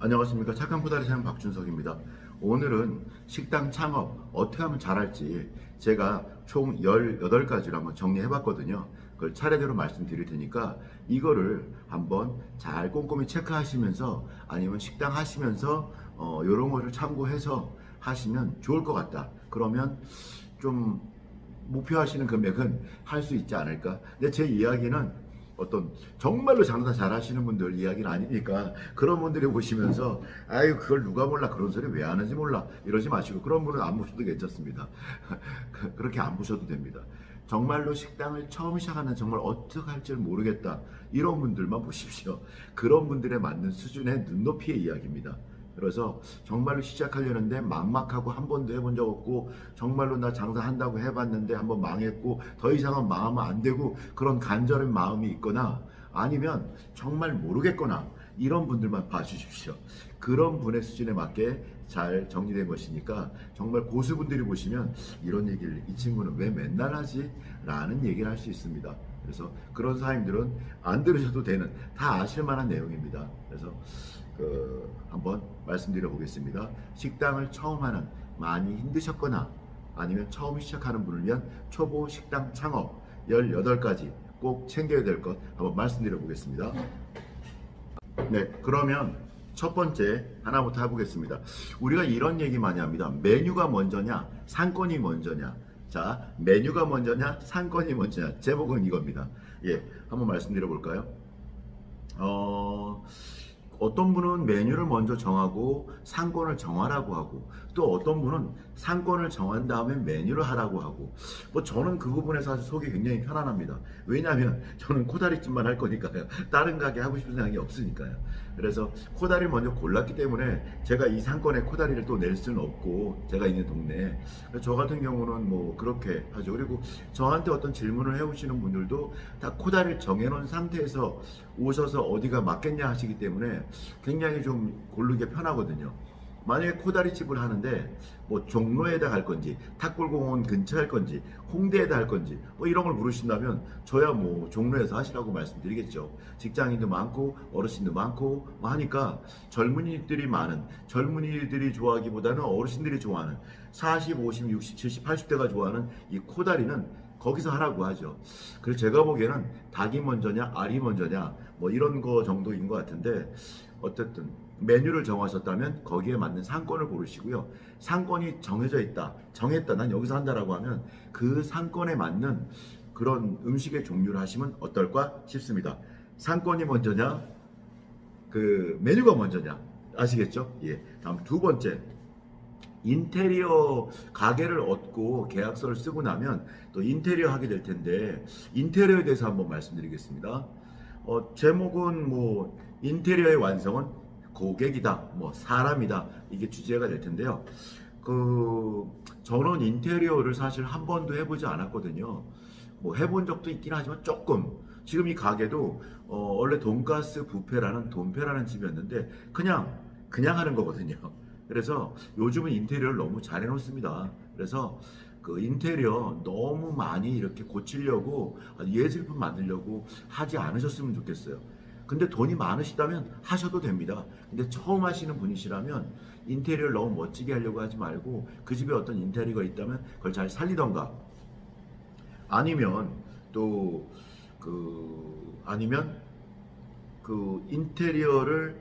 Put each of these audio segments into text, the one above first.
안녕하십니까. 착한 코다리 사장 박준석입니다. 오늘은 식당 창업 어떻게 하면 잘할지 제가 총 18가지를 한번 정리해 봤거든요. 그걸 차례대로 말씀드릴 테니까 이거를 한번 잘 꼼꼼히 체크하시면서 아니면 식당 하시면서 이런 거를 참고해서 하시면 좋을 것 같다. 그러면 좀 목표하시는 금액은 할 수 있지 않을까. 근데 제 이야기는 어떤 정말로 장사 잘 하시는 분들 이야기는 아니니까 그런 분들이 보시면서 아유 그걸 누가 몰라, 그런 소리 왜 하는지 몰라, 이러지 마시고 그런 분은 안 보셔도 괜찮습니다. 그렇게 안 보셔도 됩니다. 정말로 식당을 처음 시작하는, 정말 어떻게 할지 모르겠다, 이런 분들만 보십시오. 그런 분들에 맞는 수준의 눈높이의 이야기입니다. 그래서 정말로 시작하려는데 막막하고 한 번도 해본 적 없고 정말로 나 장사한다고 해봤는데 한번 망했고 더 이상은 망하면 안 되고 그런 간절한 마음이 있거나 아니면 정말 모르겠거나 이런 분들만 봐주십시오. 그런 분의 수준에 맞게 잘 정리된 것이니까 정말 고수분들이 보시면 이런 얘기를 이 친구는 왜 맨날 하지? 라는 얘기를 할 수 있습니다. 그래서 그런 사장님들은 안 들으셔도 되는, 다 아실 만한 내용입니다. 그래서 한번 말씀드려 보겠습니다. 식당을 처음 하는, 많이 힘드셨거나 아니면 처음 시작하는 분을 위한 초보 식당 창업 18가지 꼭 챙겨야 될 것 한번 말씀드려 보겠습니다. 네, 그러면 첫 번째 하나부터 해보겠습니다. 우리가 이런 얘기 많이 합니다. 메뉴가 먼저냐, 상권이 먼저냐. 자, 메뉴가 먼저냐, 상권이 먼저냐. 제목은 이겁니다. 예, 한번 말씀드려 볼까요? 어떤 분은 메뉴를 먼저 정하고 상권을 정하라고 하고, 또 어떤 분은 상권을 정한 다음에 메뉴를 하라고 하고, 뭐 저는 그 부분에 사실 속이 굉장히 편안합니다. 왜냐하면 저는 코다리집만 할 거니까요. 다른 가게 하고 싶은 생각이 없으니까요. 그래서 코다리를 먼저 골랐기 때문에 제가 이 상권에 코다리를 또 낼 수는 없고, 제가 있는 동네에. 저 같은 경우는 뭐 그렇게 하죠. 그리고 저한테 어떤 질문을 해오시는 분들도 다 코다리를 정해놓은 상태에서 오셔서 어디가 맞겠냐 하시기 때문에 굉장히 좀 고르기 편하거든요. 만약에 코다리집을 하는데 뭐 종로에다 할 건지, 탁골공원 근처에 할 건지, 홍대에다 할 건지 뭐 이런 걸 물으신다면 저야 뭐 종로에서 하시라고 말씀드리겠죠. 직장인도 많고 어르신도 많고 뭐 하니까 젊은이들이 많은, 젊은이들이 좋아하기보다는 어르신들이 좋아하는 40, 50, 60, 70, 80대가 좋아하는 이 코다리는 거기서 하라고 하죠. 그래서 제가 보기에는 닭이 먼저냐 알이 먼저냐 뭐 이런 거 정도인 것 같은데, 어쨌든 메뉴를 정하셨다면 거기에 맞는 상권을 고르시고요. 상권이 정해져 있다, 정했다, 난 여기서 한다라고 하면 그 상권에 맞는 그런 음식의 종류를 하시면 어떨까 싶습니다. 상권이 먼저냐, 그 메뉴가 먼저냐, 아시겠죠? 예. 다음 두 번째, 인테리어 가게를 얻고 계약서를 쓰고 나면 또 인테리어 하게 될 텐데, 인테리어에 대해서 한번 말씀드리겠습니다. 제목은 뭐 인테리어의 완성은 고객이다, 뭐 사람이다, 이게 주제가 될 텐데요. 저는 인테리어를 사실 한 번도 해보지 않았거든요. 뭐 해본 적도 있긴 하지만 조금. 지금 이 가게도 원래 돈가스 뷔페라는 돈페라는 집이었는데 그냥 하는 거거든요. 그래서 요즘은 인테리어를 너무 잘 해놓습니다. 그래서 그 인테리어 너무 많이 이렇게 고치려고, 예술품 만들려고 하지 않으셨으면 좋겠어요. 근데 돈이 많으시다면 하셔도 됩니다. 근데 처음 하시는 분이시라면 인테리어를 너무 멋지게 하려고 하지 말고 그 집에 어떤 인테리어가 있다면 그걸 잘 살리던가, 아니면 또 아니면 인테리어를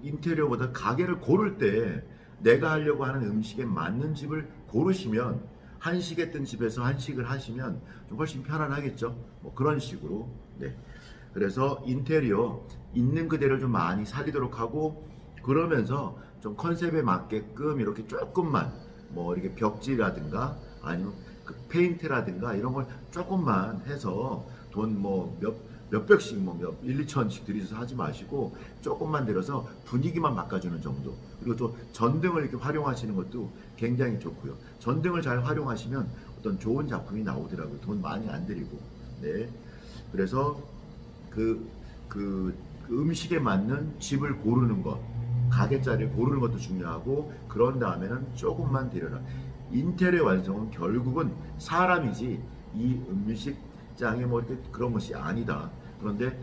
인테리어보다 가게를 고를 때 내가 하려고 하는 음식에 맞는 집을 고르시면, 한식했던 집에서 한식을 하시면 좀 훨씬 편안하겠죠. 뭐 그런 식으로. 네. 그래서 인테리어 있는 그대로 좀 많이 살리도록 하고, 그러면서 좀 컨셉에 맞게끔 이렇게 조금만 뭐 이렇게 벽지라든가 아니면 그 페인트라든가 이런 걸 조금만 해서 돈 뭐 몇백씩 뭐 1, 2천씩 들이셔서 하지 마시고 조금만 들여서 분위기만 바꿔주는 정도. 그리고 또 전등을 이렇게 활용하시는 것도 굉장히 좋고요. 전등을 잘 활용하시면 어떤 좋은 작품이 나오더라고요. 돈 많이 안 들이고. 네. 그래서 그 음식에 맞는 집을 고르는 것, 가게 자리를 고르는 것도 중요하고, 그런 다음에는 조금만 들여라. 인테리어 완성은 결국은 사람이지 이 음식장에 뭐 이렇게 그런 것이 아니다. 그런데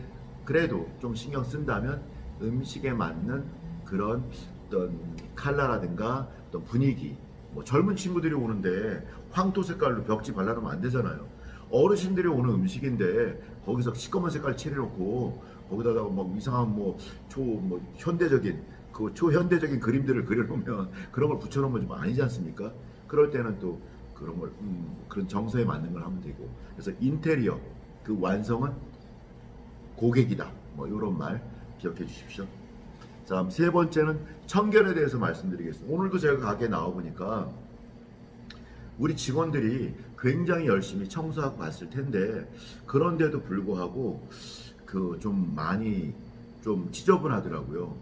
그래도 좀 신경 쓴다면 음식에 맞는 그런 어떤 컬러라든가 어떤 분위기, 뭐 젊은 친구들이 오는데 황토 색깔로 벽지 발라놓으면 안 되잖아요. 어르신들이 오는 음식인데 거기서 시꺼먼 색깔 칠해놓고 거기다가 뭐 이상한 뭐 현대적인 그 초현대적인 그림들을 그려놓으면 그런 걸 붙여놓으면 좀 아니지 않습니까? 그럴 때는 또 그런 걸 그런 정서에 맞는 걸 하면 되고. 그래서 인테리어 그 완성은 고객이다. 뭐 이런 말 기억해 주십시오. 자, 세 번째는 청결에 대해서 말씀드리겠습니다. 오늘도 제가 가게에 나와 보니까 우리 직원들이 굉장히 열심히 청소하고 갔을 텐데 그런데도 불구하고 그 좀 많이 좀 지저분하더라고요.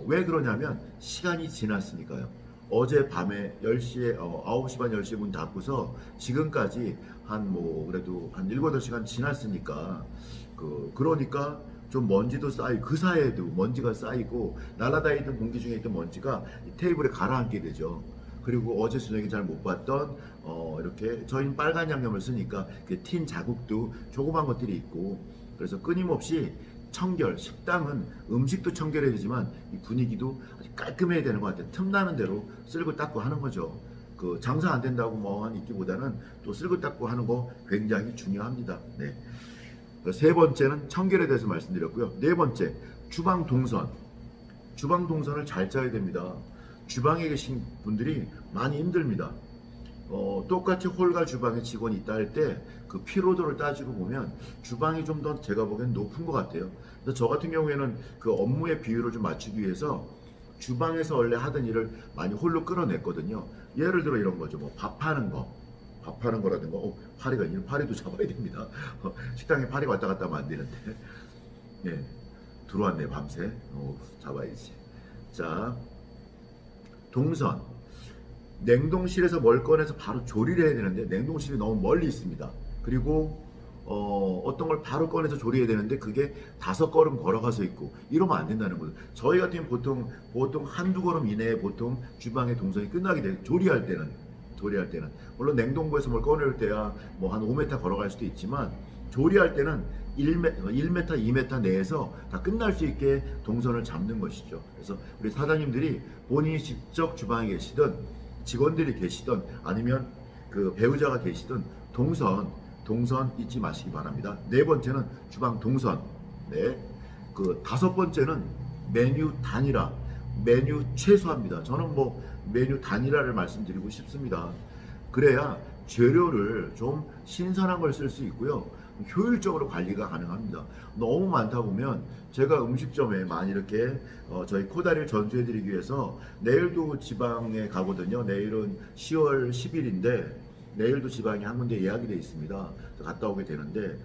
왜 그러냐면 시간이 지났으니까요. 어제 밤에 10시에 9시 반 10시에 문 닫고서 지금까지 한 그래도 한 7, 8시간 지났으니까 그러니까 좀 먼지도 쌓이고 그 사이에도 먼지가 쌓이고 날아다니던 공기 중에 있던 먼지가 테이블에 가라앉게 되죠. 그리고 어제 저녁에 잘 못 봤던 이렇게 저희는 빨간 양념을 쓰니까 그 틴 자국도 조그만 것들이 있고, 그래서 끊임없이 청결, 식당은 음식도 청결해야 되지만 이 분위기도 아주 깔끔해야 되는 것 같아요. 틈나는 대로 쓸고 닦고 하는 거죠. 그 장사 안 된다고 뭐만 있기보다는 또 쓸고 닦고 하는 거 굉장히 중요합니다. 네. 세 번째는 청결에 대해서 말씀드렸고요. 네 번째, 주방 동선. 주방 동선을 잘 짜야 됩니다. 주방에 계신 분들이 많이 힘듭니다. 똑같이 홀과 주방에 직원이 있다 할 때 그 피로도를 따지고 보면 주방이 좀 더 제가 보기엔 높은 것 같아요. 그래서 저 같은 경우에는 그 업무의 비율을 좀 맞추기 위해서 주방에서 원래 하던 일을 많이 홀로 끌어냈거든요. 예를 들어 이런 거죠. 뭐 밥하는 거라든가, 파리도 잡아야 됩니다. 식당에 파리가 왔다 갔다 하면 안 되는데. 네, 들어왔네, 밤새. 잡아야지. 자, 동선. 냉동실에서 뭘 꺼내서 바로 조리를 해야 되는데 냉동실이 너무 멀리 있습니다. 그리고 어떤 걸 바로 꺼내서 조리해야 되는데 그게 5걸음 걸어가서 있고 이러면 안 된다는 거죠. 저희 같은 경우는 보통 한두 걸음 이내에 보통 주방의 동선이 끝나게 돼요. 조리할 때는 물론 냉동고에서 뭘 꺼낼 때야 뭐 한 5m 걸어갈 수도 있지만 조리할 때는 1m, 2m 내에서 다 끝날 수 있게 동선을 잡는 것이죠. 그래서 우리 사장님들이 본인이 직접 주방에 계시든 직원들이 계시든 아니면 그 배우자가 계시든 동선 잊지 마시기 바랍니다. 네 번째는 주방 동선. 네. 그 다섯 번째는 메뉴 단일화. 메뉴 최소화입니다. 저는 메뉴 단일화를 말씀드리고 싶습니다. 그래야 재료를 좀 신선한 걸 쓸 수 있고요. 효율적으로 관리가 가능합니다. 너무 많다 보면 제가 음식점에 많이 이렇게 저희 코다리를 전수해드리기 위해서 내일도 지방에 가거든요. 내일은 10월 10일인데 내일도 지방에 한 군데 예약이 되어 있습니다. 갔다 오게 되는데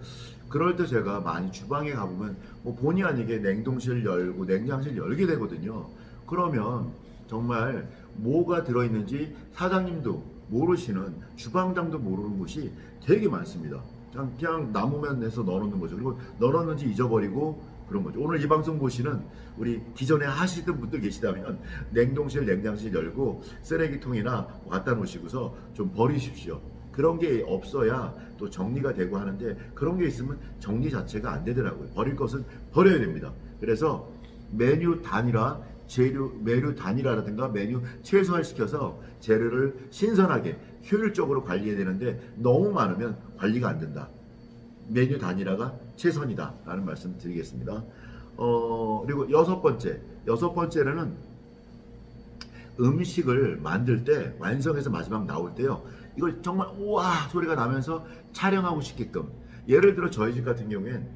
그럴 때 제가 많이 주방에 가보면 본의 아니게 냉동실 열고 냉장실 열게 되거든요. 그러면 정말 뭐가 들어있는지 사장님도 모르시는, 주방장도 모르는 곳이 되게 많습니다. 그냥 나무면 해서 넣어놓는 거죠. 그리고 넣어놨는지 잊어버리고 그런 거죠. 오늘 이 방송 보시는 우리 기존에 하시던 분들 계시다면 냉동실, 냉장실 열고 쓰레기통이나 갖다 놓으시고서 좀 버리십시오. 그런 게 없어야 또 정리가 되고 하는데 그런 게 있으면 정리 자체가 안 되더라고요. 버릴 것은 버려야 됩니다. 그래서 메뉴 단일화라든가 메뉴 최소화를 시켜서 재료를 신선하게 효율적으로 관리해야 되는데 너무 많으면 관리가 안 된다. 메뉴 단일화가 최선이다 라는 말씀 드리겠습니다. 그리고 여섯 번째는 음식을 만들 때 완성해서 마지막 나올 때요, 이걸 정말 우와 소리가 나면서 촬영하고 싶게끔, 예를 들어 저희 집 같은 경우엔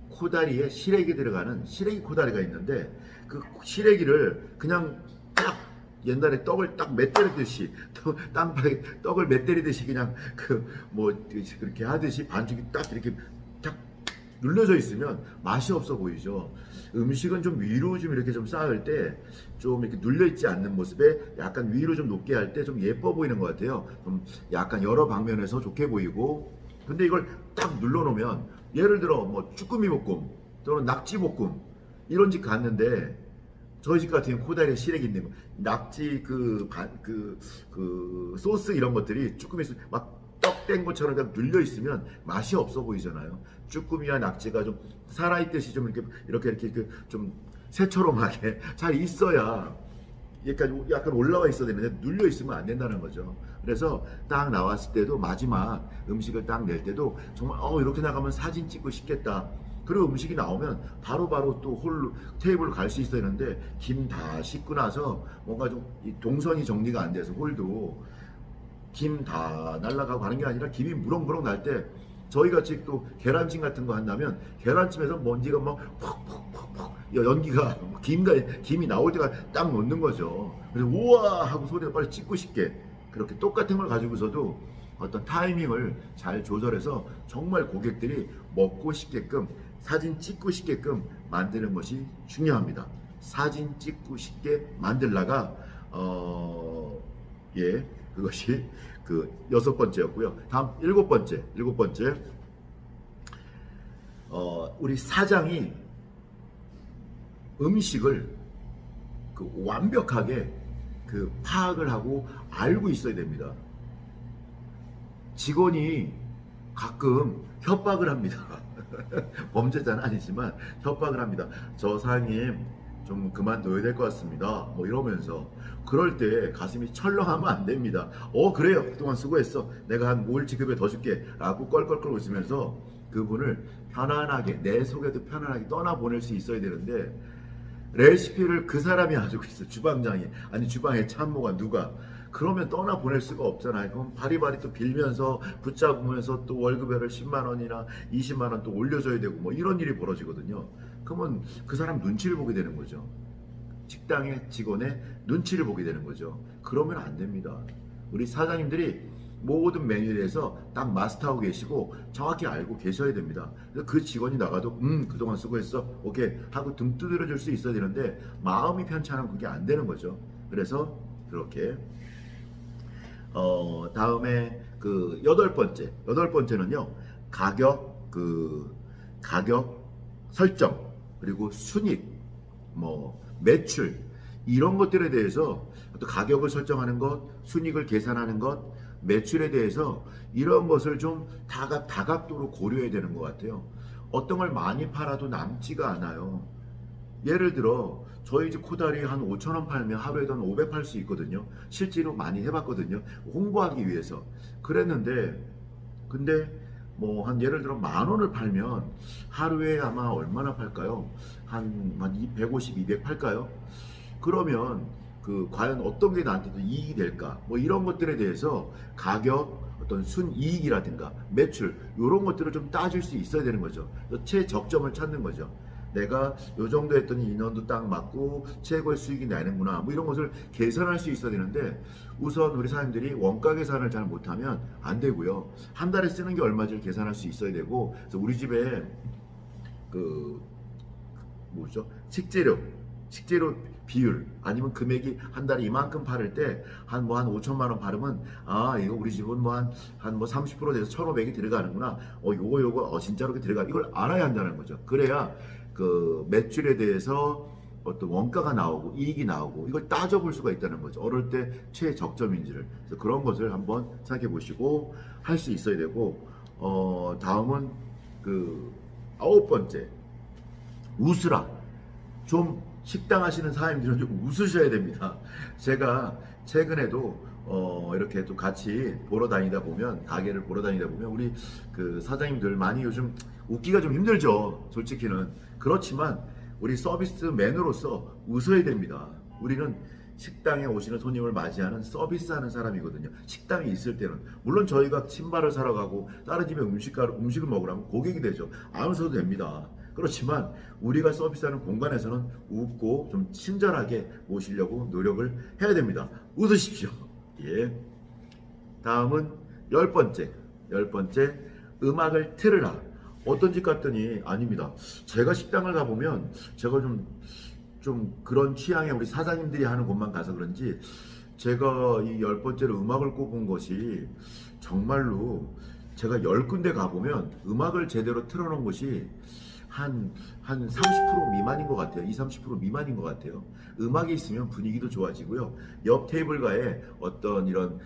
코다리에 시래기 들어가는 시래기 코다리가 있는데 그 시래기를 그냥 딱 옛날에 떡을 딱 맷때리듯이 땅바닥에 떡을 맷때리듯이 그냥 그렇게 하듯이 반죽이 딱 이렇게 딱 눌려져 있으면 맛이 없어 보이죠. 음식은 좀 위로 좀 이렇게 좀 쌓을 때 좀 이렇게 눌려 있지 않는 모습에 약간 위로 좀 높게 할 때 좀 예뻐 보이는 것 같아요. 좀 약간 여러 방면에서 좋게 보이고. 근데 이걸 딱 눌러 놓으면 예를 들어 쭈꾸미 볶음 또는 낙지 볶음 이런 집 갔는데 저희 집 같은 경우 코다리에 시래기 있는 거, 낙지 소스 이런 것들이 쭈꾸미 소스 막 떡 뻑된 것처럼 그냥 눌려 있으면 맛이 없어 보이잖아요. 쭈꾸미와 낙지가 좀 살아있듯이 좀 이렇게 좀 새초롬하게 잘 있어야 약간 올라와 있어야 되는데 눌려 있으면 안 된다는 거죠. 그래서 딱 나왔을 때도 마지막 음식을 딱 낼 때도 정말 이렇게 나가면 사진 찍고 싶겠다. 그리고 음식이 나오면 바로바로 또 테이블로 갈 수 있어야 되는데 김 다 씻고 나서 뭔가 좀 동선이 정리가 안 돼서 홀도 김 다 날아가고 가는 게 아니라 김이 무럭무럭 날 때 저희같이 또 계란찜 같은 거 한다면 계란찜에서 먼지가 막 퍽퍽퍽퍽 연기가 김이 나올 때가 딱 놓는 거죠. 그래서 우와 하고 소리가 빨리 찍고 싶게 그렇게 똑같은 걸 가지고서도 어떤 타이밍을 잘 조절해서 정말 고객들이 먹고 싶게끔 사진 찍고 싶게끔 만드는 것이 중요합니다. 사진 찍고 싶게 만들다가 그것이 그 6번째였고요. 다음 7번째. 우리 사장이 음식을 완벽하게 파악을 하고 알고 있어야 됩니다. 직원이 가끔 협박을 합니다. 범죄자는 아니지만 협박을 합니다. 저 사장님 좀 그만둬야 될 것 같습니다. 뭐 이러면서 그럴 때 가슴이 철렁하면 안 됩니다. 그래요. 그동안 수고했어. 내가 한 5일 지급에 더 줄게. 라고 껄껄껄 웃으면서 그분을 편안하게 내 속에도 편안하게 떠나보낼 수 있어야 되는데 레시피를 그 사람이 가지고 있어. 주방장이. 아니 주방의 참모가 누가. 그러면 떠나보낼 수가 없잖아요. 그럼 바리바리 또 빌면서 붙잡으면서 또 월급에를 10만 원이나 20만 원 또 올려줘야 되고 뭐 이런 일이 벌어지거든요. 그러면 그 사람 눈치를 보게 되는 거죠. 식당의 직원의 눈치를 보게 되는 거죠. 그러면 안 됩니다. 우리 사장님들이 모든 메뉴에 대해서 딱 마스터하고 계시고 정확히 알고 계셔야 됩니다. 그래서 그 직원이 나가도 그동안 수고했어 오케이 하고 등 두드려 줄 수 있어야 되는데 마음이 편찮으면 그게 안 되는 거죠. 그래서 그렇게 다음에 그 8번째는요. 가격 설정 그리고 순익 매출 이런 것들에 대해서 또 가격을 설정하는 것, 순익을 계산하는 것, 매출에 대해서 이런 것을 좀 다각도로 고려해야 되는 것 같아요. 어떤 걸 많이 팔아도 남지가 않아요. 예를 들어 저희 집 코다리 한 5,000원 팔면 하루에도 한 500 팔 수 있거든요. 실제로 많이 해봤거든요. 홍보하기 위해서. 그랬는데 근데 예를 들어 10,000원을 팔면 하루에 아마 얼마나 팔까요? 한 150, 200 팔까요? 그러면 과연 어떤 게 나한테도 이익이 될까? 이런 것들에 대해서 가격, 어떤 순이익이라든가 매출 이런 것들을 좀 따질 수 있어야 되는 거죠. 최적점을 찾는 거죠. 내가 요 정도 했더니 인원도 딱 맞고 최고의 수익이 나는구나 이런 것을 계산할 수 있어야 되는데 우선 우리 사람들이 원가 계산을 잘 못하면 안 되고요. 한 달에 쓰는 게 얼마인지를 계산할 수 있어야 되고 그래서 우리 집에 식재료 비율 아니면 금액이 한 달에 이만큼 팔을 때 한 5천만 원 팔으면 이거 우리 집은 한 30% 돼서 1,500이 들어가는구나. 요거 진짜로 들어가. 이걸 알아야 한다는 거죠. 그래야 그 매출에 대해서 어떤 원가가 나오고 이익이 나오고 이걸 따져볼 수가 있다는 거죠. 어떨 때 최적점인지를. 그래서 그런 것을 한번 생각해 보시고 할 수 있어야 되고 다음은 9번째 웃으라. 좀 식당 하시는 사장님들은 좀 웃으셔야 됩니다. 제가 최근에도 이렇게 또 같이 가게를 보러 다니다 보면 우리 그 사장님들 많이 요즘 웃기가 좀 힘들죠. 솔직히는. 그렇지만 우리 서비스맨으로서 웃어야 됩니다. 우리는 식당에 오시는 손님을 맞이하는 서비스하는 사람이거든요. 식당에 있을 때는 물론 저희가 신발을 사러 가고 다른 집에 음식을 먹으라면 고객이 되죠. 안 웃어도 됩니다. 그렇지만 우리가 서비스하는 공간에서는 웃고 좀 친절하게 모시려고 노력을 해야 됩니다. 웃으십시오. 예. 다음은 10번째 음악을 틀으라. 어떤 집 갔더니 아닙니다. 제가 식당을 가보면 제가 좀 그런 취향의 우리 사장님들이 하는 곳만 가서 그런지 제가 이 10번째로 음악을 꼽은 것이 정말로 제가 10군데 가보면 음악을 제대로 틀어놓은 곳이 한 30% 미만인 것 같아요. 20-30% 미만인 것 같아요. 음악이 있으면 분위기도 좋아지고요. 옆 테이블과의 어떤 이런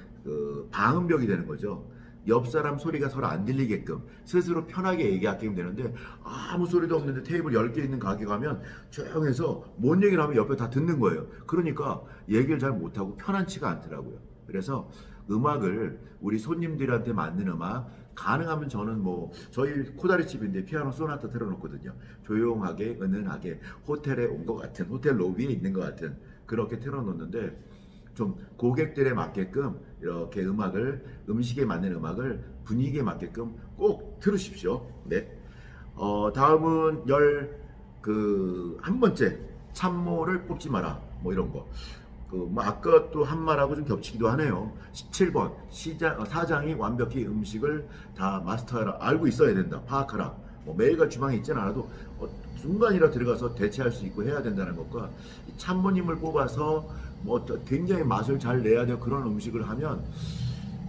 방음벽이 되는 거죠. 옆 사람 소리가 서로 안 들리게끔 스스로 편하게 얘기하게끔 되는데, 아무 소리도 없는데 테이블 10개 있는 가게 가면 조용해서 뭔 얘기를 하면 옆에 다 듣는 거예요. 그러니까 얘기를 잘 못하고 편안치가 않더라고요. 그래서 음악을 우리 손님들한테 맞는 음악, 가능하면 저는 뭐 저희 코다리집인데 피아노 소나타 틀어놓거든요. 조용하게 은은하게 호텔에 온 것 같은, 호텔 로비에 있는 것 같은 그렇게 틀어놓는데, 좀 고객들에 맞게끔 이렇게 음악을, 음식에 맞는 음악을 분위기에 맞게끔 꼭 들으십시오. 네. 다음은 한 번째, 참모를 뽑지 마라. 뭐 이런 거. 뭐 아까 또 한 말하고 좀 겹치기도 하네요. 17번, 사장이 완벽히 음식을 다 마스터하라. 알고 있어야 된다. 파악하라. 뭐 매일같이 주방에 있지는 않아도 순간이라 들어가서 대체할 수 있고 해야 된다는 것과, 참모님을 뽑아서 뭐 굉장히 맛을 잘 내야 되고 그런 음식을 하면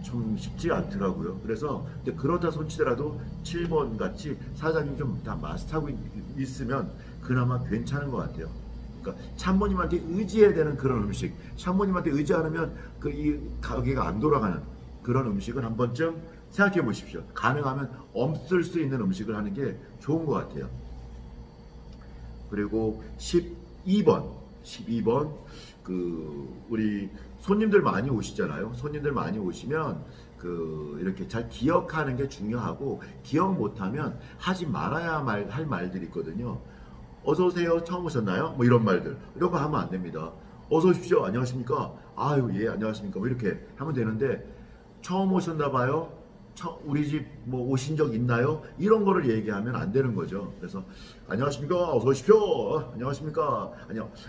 좀 쉽지 않더라고요. 그래서 근데 그렇다 손치더라도 7번 같이 사장님 좀 다 마스터하고 있으면 그나마 괜찮은 것 같아요. 그러니까 참모님한테 의지해야 되는 그런 음식, 참모님한테 의지 않으면 이 가게가 안 돌아가는 그런 음식은 한 번쯤 생각해 보십시오. 가능하면 없을 수 있는 음식을 하는 게 좋은 것 같아요. 그리고 12번 우리 손님들 많이 오시잖아요. 손님들 많이 오시면 이렇게 잘 기억하는 게 중요하고, 기억 못하면 하지 말아야 할 말들이 있거든요. 어서 오세요. 처음 오셨나요? 뭐 이런 말들, 이런 거 하면 안 됩니다. 어서 오십시오. 안녕하십니까? 아유, 예, 안녕하십니까? 뭐 이렇게 하면 되는데, 처음 오셨나 봐요. 우리 집 뭐 오신 적 있나요? 이런 거를 얘기하면 안 되는 거죠. 그래서 안녕하십니까? 어서 오십시오. 안녕하십니까?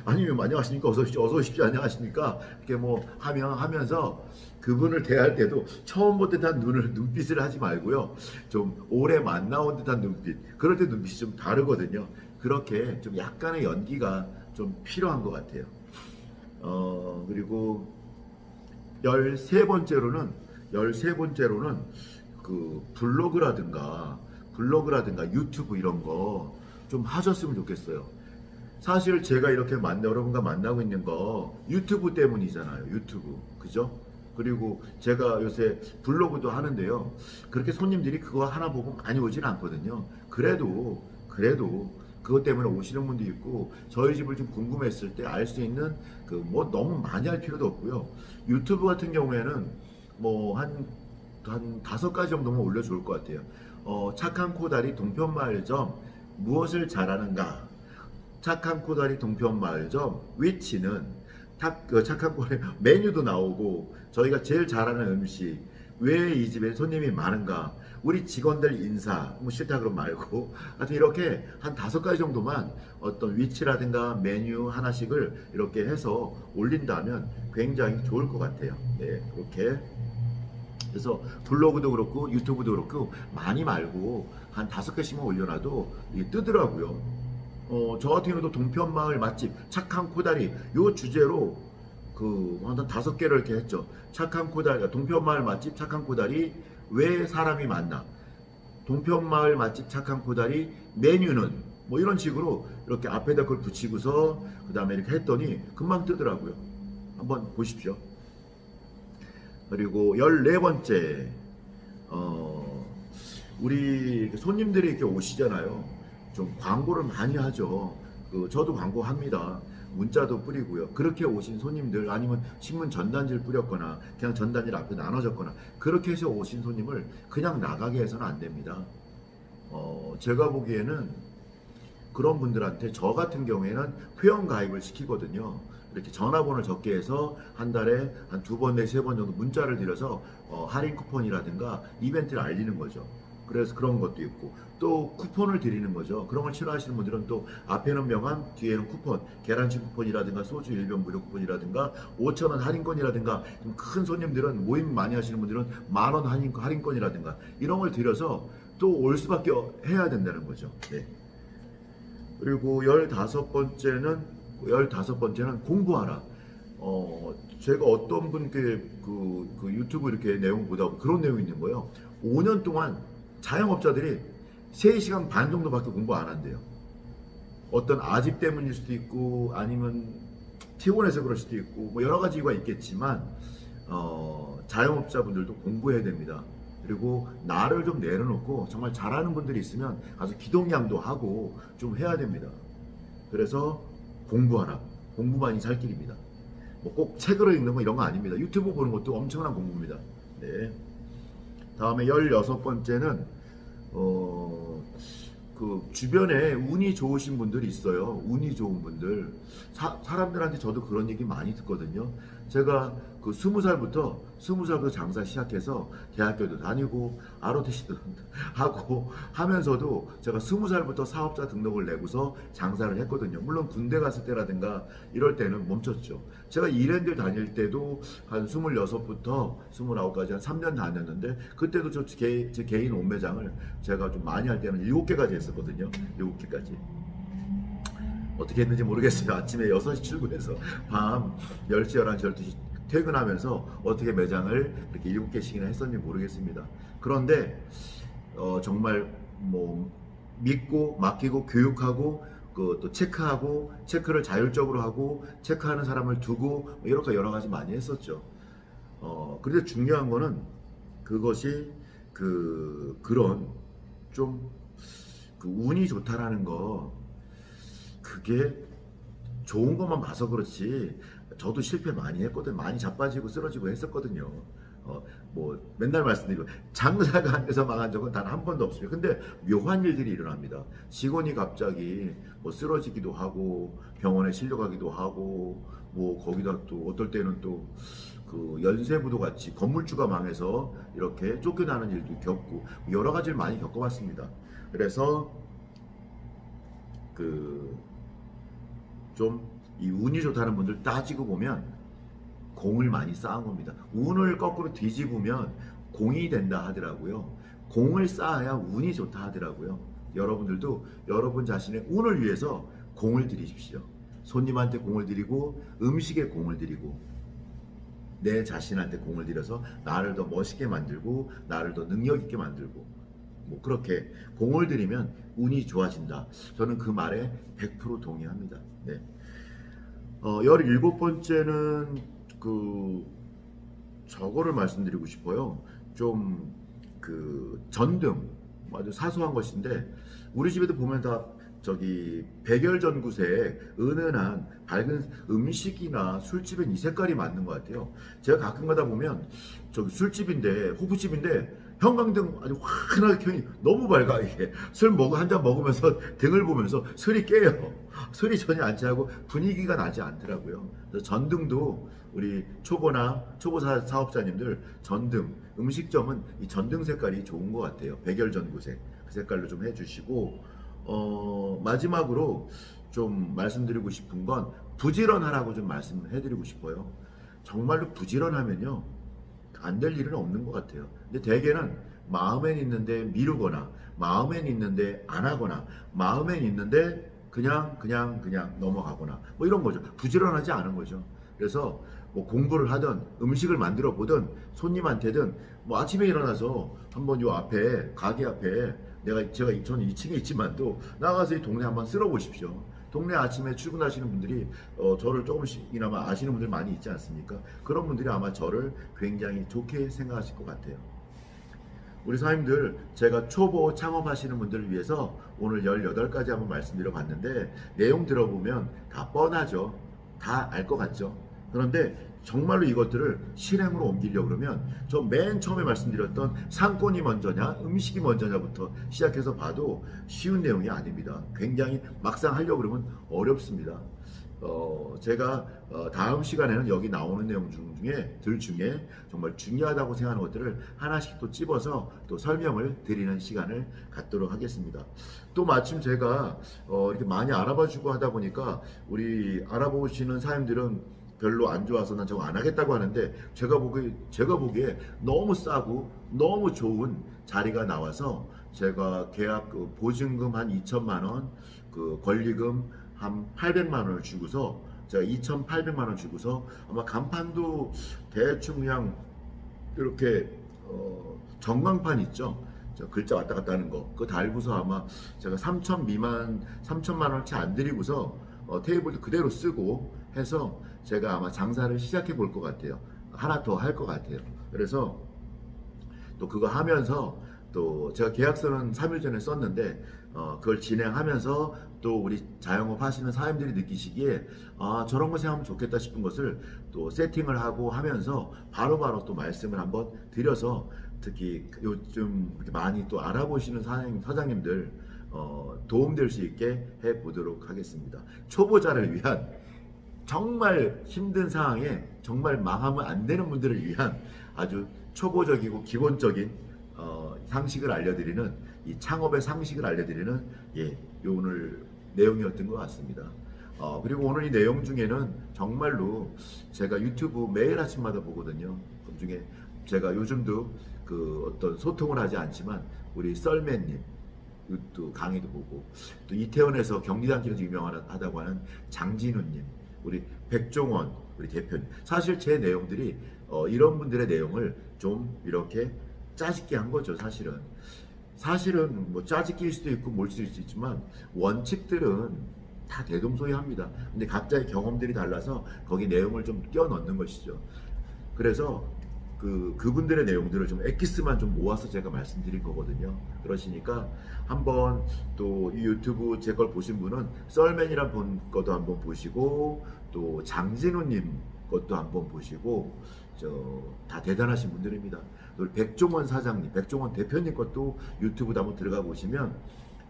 아니면 안녕하십니까? 어서 오십시오. 어서 오십시오. 안녕하십니까? 이렇게 뭐 하면서 그분을 대할 때도 처음 본 듯한 눈빛을 하지 말고요. 좀 오래 만나온 듯한 눈빛. 그럴 때 눈빛이 좀 다르거든요. 그렇게 좀 약간의 연기가 좀 필요한 것 같아요. 그리고 13번째로는 블로그라든가 유튜브 이런 거 좀 하셨으면 좋겠어요. 사실 제가 이렇게 여러분과 만나고 있는 거 유튜브 때문이잖아요. 유튜브. 그죠? 그리고 제가 요새 블로그도 하는데요. 그렇게 손님들이 그거 하나 보고 많이 오진 않거든요. 그래도 그것 때문에 오시는 분도 있고, 저희 집을 좀 궁금했을 때 알 수 있는 뭐 너무 많이 할 필요도 없고요. 유튜브 같은 경우에는 뭐 한 5가지 정도만 올려 좋을 것 같아요. 착한 코다리 동편마을점 무엇을 잘하는가, 착한 코다리 동편마을점 위치는 착한 코다리 메뉴도 나오고, 저희가 제일 잘하는 음식, 왜 이 집에 손님이 많은가, 우리 직원들 인사, 뭐 싫다 그럼 말고, 하여튼 이렇게 한 5가지 정도만 어떤 위치라든가 메뉴 하나씩을 이렇게 해서 올린다면 굉장히 좋을 것 같아요. 네, 그렇게. 그래서 블로그도 그렇고 유튜브도 그렇고 많이 말고 한 5개씩만 올려놔도 이게 뜨더라고요. 저 같은 경우도 동편마을 맛집 착한 코다리 요 주제로 한 5개를 이렇게 했죠. 착한 코다리, 동편마을 맛집 착한 코다리 왜 사람이 많나, 동편마을 맛집 착한 코다리 메뉴는, 뭐 이런 식으로 이렇게 앞에다 그걸 붙이고서 그 다음에 이렇게 했더니 금방 뜨더라고요. 한번 보십시오. 그리고 14번째, 우리 손님들이 이렇게 오시잖아요. 좀 광고를 많이 하죠. 저도 광고합니다. 문자도 뿌리고요. 그렇게 오신 손님들, 아니면 신문 전단지를 뿌렸거나 그냥 전단지를 앞에 나눠줬거나 그렇게 해서 오신 손님을 그냥 나가게 해서는 안 됩니다. 제가 보기에는 그런 분들한테 저 같은 경우에는 회원 가입을 시키거든요. 이렇게 전화번호를 적게 해서 한 달에 한 2번 내지 3번 정도 문자를 드려서 할인 쿠폰이라든가 이벤트를 알리는 거죠. 그래서 그런 것도 있고, 또 쿠폰을 드리는 거죠. 그런 걸 싫어하시는 분들은 또 앞에는 명함, 뒤에는 쿠폰, 계란찜 쿠폰이라든가 소주 1병 무료 쿠폰이라든가 5,000원 할인권이라든가, 좀 큰 손님들은 모임 많이 하시는 분들은 10,000원 할인권이라든가 이런 걸 드려서 또 올 수밖에 해야 된다는 거죠. 네. 그리고 15번째는 공부하라. 제가 어떤 분께 유튜브 이렇게 내용 보다 그런 내용이 있는 거예요. 5년 동안 자영업자들이 3시간 반 정도밖에 공부 안 한대요. 어떤 아집 때문일 수도 있고, 아니면 피곤해서 그럴 수도 있고, 뭐 여러 가지 이유가 있겠지만, 자영업자분들도 공부해야 됩니다. 그리고 나를 좀 내려놓고 정말 잘하는 분들이 있으면 가서 기동량도 하고 좀 해야 됩니다. 그래서 공부하라. 공부만이 살 길입니다. 뭐 꼭 책으로 읽는 거 이런 거 아닙니다. 유튜브 보는 것도 엄청난 공부입니다. 네. 다음에 16번째는 그 주변에 운이 좋으신 분들이 있어요. 운이 좋은 분들. 사람들한테 저도 그런 얘기 많이 듣거든요. 제가 그 20살부터 장사 시작해서 대학교도 다니고 ROTC도 하고 하면서도 제가 20살부터 사업자 등록을 내고서 장사를 했거든요. 물론 군대 갔을 때라든가 이럴 때는 멈췄죠. 제가 이랜드 다닐 때도 한 26부터 29까지 한 3년 다녔는데 그때도 제 개인 옷매장을 제가 좀 많이 할 때는 7개까지 했었거든요. 7개까지. 어떻게 했는지 모르겠어요. 아침에 6시 출근해서 밤 10시, 11시, 12시 퇴근하면서 어떻게 매장을 이렇게 7개씩이나 했었는지 모르겠습니다. 그런데 정말 뭐 믿고 맡기고 교육하고 또 체크하고 체크를 자율적으로 하고 체크하는 사람을 두고 이렇게 여러 가지 많이 했었죠. 그런데 중요한 거는 그것이 그런 좀 운이 좋다라는 거, 그게 좋은 것만 봐서 그렇지 저도 실패 많이 했거든. 많이 자빠지고 쓰러지고 했었거든요. 뭐 맨날 말씀드리고 장사가 안 돼서 망한 적은 단 한 번도 없어요. 근데 묘한 일들이 일어납니다. 직원이 갑자기 뭐 쓰러지기도 하고 병원에 실려가기도 하고 뭐 거기다 또 어떨 때는 또 그 연쇄부도 같이 건물주가 망해서 이렇게 쫓겨나는 일도 겪고 여러 가지를 많이 겪어봤습니다. 그래서 좀 이 운이 좋다는 분들 따지고 보면 공을 많이 쌓은 겁니다. 운을 거꾸로 뒤집으면 공이 된다 하더라고요. 공을 쌓아야 운이 좋다 하더라고요. 여러분들도 여러분 자신의 운을 위해서 공을 들이십시오. 손님한테 공을 들이고 음식에 공을 들이고 내 자신한테 공을 들여서 나를 더 멋있게 만들고 나를 더 능력 있게 만들고 뭐 그렇게 공을 들이면 운이 좋아진다. 저는 그 말에 100% 동의합니다. 네. 17번째는 저거를 말씀드리고 싶어요. 좀 전등, 아주 사소한 것인데 우리 집에도 보면 다 백열전구색 은은한 밝은 음식이나 술집엔 이 색깔이 맞는 것 같아요. 제가 가끔 가다 보면 술집인데 호프집인데 형광등 아주 환하게 켜니 너무 밝아. 이게 한 잔 먹으면서 등을 보면서 술이 깨요. 술이 전혀 안 취하고 분위기가 나지 않더라고요. 그래서 전등도 우리 초보 사업자님들 전등, 음식점은 이 전등 색깔이 좋은 것 같아요. 백열전구색 그 색깔로 좀 해주시고 마지막으로 좀 말씀드리고 싶은 건 부지런하라고 좀 말씀해드리고 싶어요. 정말로 부지런하면요 안 될 일은 없는 것 같아요. 근데 대개는 마음엔 있는데 미루거나 마음엔 있는데 안 하거나 마음엔 있는데 그냥 넘어가거나 뭐 이런 거죠. 부지런하지 않은 거죠. 그래서 뭐 공부를 하든 음식을 만들어 보든 손님한테든 뭐 아침에 일어나서 한번 요 앞에 가게 앞에 저는 2층에 있지만도 나가서 이 동네 한번 쓸어 보십시오. 동네 아침에 출근하시는 분들이 저를 조금씩이나마 아시는 분들 많이 있지 않습니까? 그런 분들이 아마 저를 굉장히 좋게 생각하실 것 같아요. 우리 사장님들, 제가 초보 창업하시는 분들을 위해서 오늘 18가지 한번 말씀드려 봤는데 내용 들어보면 다 뻔하죠. 다 알 것 같죠. 그런데 정말로 이것들을 실행으로 옮기려고 그러면 저 맨 처음에 말씀드렸던 상권이 먼저냐 음식이 먼저냐부터 시작해서 봐도 쉬운 내용이 아닙니다. 굉장히 막상 하려고 그러면 어렵습니다. 제가 다음 시간에는 여기 나오는 내용 중에 정말 중요하다고 생각하는 것들을 하나씩 또 찝어서 또 설명을 드리는 시간을 갖도록 하겠습니다. 또 마침 제가 이렇게 많이 알아봐 주고 하다 보니까 우리 알아보시는 사람들은 별로 안 좋아서 난 저거 안 하겠다고 하는데 제가 보기에 너무 싸고 너무 좋은 자리가 나와서 제가 계약 보증금 한 2천만 원, 권리금 한 800만 원을 주고서 제가 2,800만 원 주고서 아마 간판도 대충 그냥 이렇게 전광판 있죠. 글자 왔다 갔다 하는 거 그거 달고서 아마 제가 3천만 원치 안 드리고서 테이블도 그대로 쓰고 해서 제가 아마 장사를 시작해 볼 것 같아요. 하나 더 할 것 같아요. 그래서 또 그거 하면서 또 제가 계약서는 3일 전에 썼는데 그걸 진행하면서 또 우리 자영업 하시는 사장님들이 느끼시기에 저런 거 생각하면 좋겠다 싶은 것을 또 세팅을 하고 하면서 바로바로 또 말씀을 한번 드려서 특히 요즘 이렇게 많이 또 알아보시는 사장님들 도움될 수 있게 해보도록 하겠습니다. 초보자를 위한 정말 힘든 상황에 정말 망하면 안 되는 분들을 위한 아주 초보적이고 기본적인 상식을 알려드리는 이 창업의 상식을 알려드리는 오늘 내용이었던 것 같습니다. 그리고 오늘 이 내용 중에는 정말로 제가 유튜브 매일 아침마다 보거든요. 그 중에 제가 요즘도 그 어떤 소통을 하지 않지만 우리 썰매님 또 강의도 보고 또 이태원에서 경리단길에서 유명하다고 하는 장진우님, 우리 백종원 우리 대표님, 사실 제 내용들이 이런 분들의 내용을 좀 이렇게 짜집게 한 거죠. 사실은 뭐 짜집기일 수도 있고 뭘 수도 있지만 원칙들은 다 대동소이합니다. 근데 각자의 경험들이 달라서 거기 내용을 좀 끼워 넣는 것이죠. 그래서 그분들의 내용들을 좀 엑기스만 좀 모아서 제가 말씀드린 거거든요. 그러시니까 한번 또 이 유튜브 제 걸 보신 분은 썰맨이란 분 것도 한번 보시고 또 장진우님 것도 한번 보시고 다 대단하신 분들입니다. 또 백종원 사장님, 백종원 대표님 것도 유튜브도 한번 들어가 보시면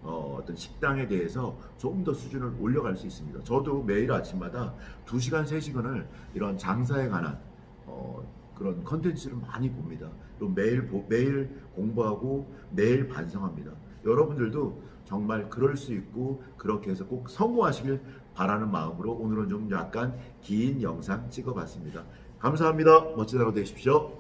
어떤 식당에 대해서 좀 더 수준을 올려갈 수 있습니다. 저도 매일 아침마다 2시간, 3시간을 이런 장사에 관한 그런 컨텐츠를 많이 봅니다. 그리고 매일 공부하고 매일 반성합니다. 여러분들도 정말 그럴 수 있고 그렇게 해서 꼭 성공하시길 바라는 마음으로 오늘은 좀 약간 긴 영상 찍어봤습니다. 감사합니다. 멋진 하루 되십시오.